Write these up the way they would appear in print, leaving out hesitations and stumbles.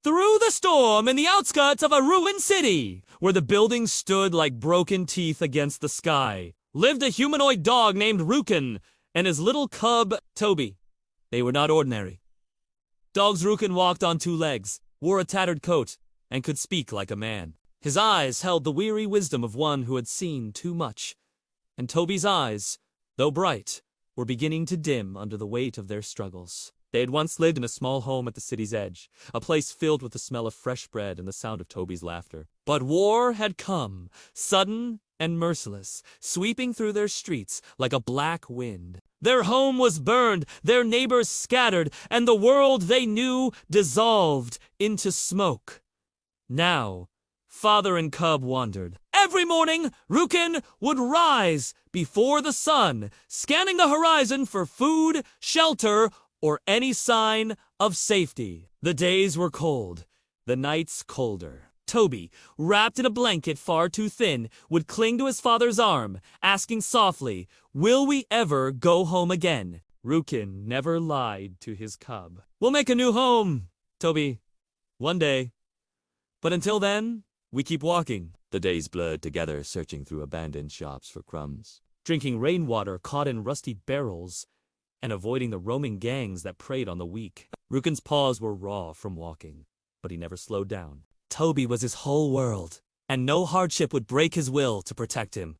Through the storm in the outskirts of a ruined city, where the buildings stood like broken teeth against the sky, lived a humanoid dog named Rukin and his little cub, Toby. They were not ordinary. Dog's Rukin walked on two legs, wore a tattered coat, and could speak like a man. His eyes held the weary wisdom of one who had seen too much, and Toby's eyes, though bright, were beginning to dim under the weight of their struggles. They had once lived in a small home at the city's edge, a place filled with the smell of fresh bread and the sound of Toby's laughter. But war had come, sudden and merciless, sweeping through their streets like a black wind. Their home was burned, their neighbors scattered, and the world they knew dissolved into smoke. Now, father and cub wandered. Every morning, Rukin would rise before the sun, scanning the horizon for food, shelter, or any sign of safety. The days were cold, the nights colder. Toby, wrapped in a blanket far too thin, would cling to his father's arm, asking softly, "Will we ever go home again?" Rukin never lied to his cub. "We'll make a new home, Toby, one day. But until then, we keep walking." The days blurred together, searching through abandoned shops for crumbs, drinking rainwater caught in rusty barrels, and avoiding the roaming gangs that preyed on the weak. Rukin's paws were raw from walking, but he never slowed down. Toby was his whole world, and no hardship would break his will to protect him.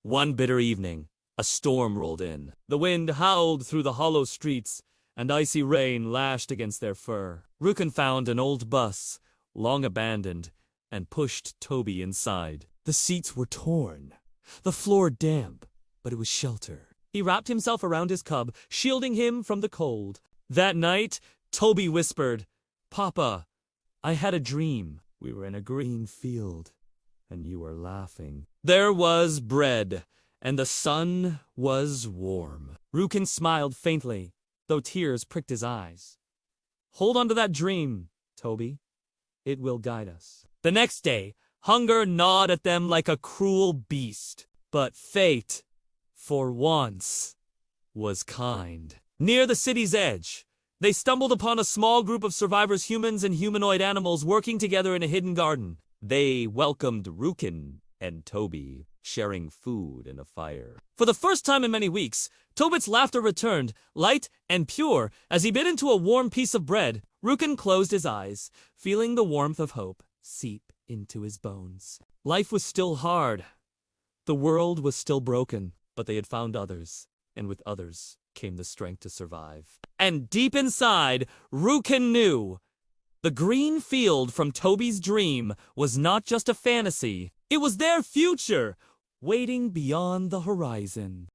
One bitter evening, a storm rolled in. The wind howled through the hollow streets, and icy rain lashed against their fur. Rukin found an old bus, long abandoned, and pushed Toby inside. The seats were torn, the floor damp, but it was shelter. He wrapped himself around his cub, shielding him from the cold. That night, Toby whispered, "Papa, I had a dream. We were in a green field, and you were laughing. There was bread, and the sun was warm." Rukin smiled faintly, though tears pricked his eyes. "Hold on to that dream, Toby. It will guide us." The next day, hunger gnawed at them like a cruel beast. But fate, for once, was kind. Near the city's edge, they stumbled upon a small group of survivors, humans and humanoid animals, working together in a hidden garden. They welcomed Rukin and Toby, sharing food and a fire. For the first time in many weeks, Tobit's laughter returned, light and pure, as he bit into a warm piece of bread. Rukin closed his eyes, feeling the warmth of hope seep into his bones. Life was still hard. The world was still broken. But they had found others, and with others came the strength to survive. And deep inside, Rukin knew the green field from Toby's dream was not just a fantasy. It was their future, waiting beyond the horizon.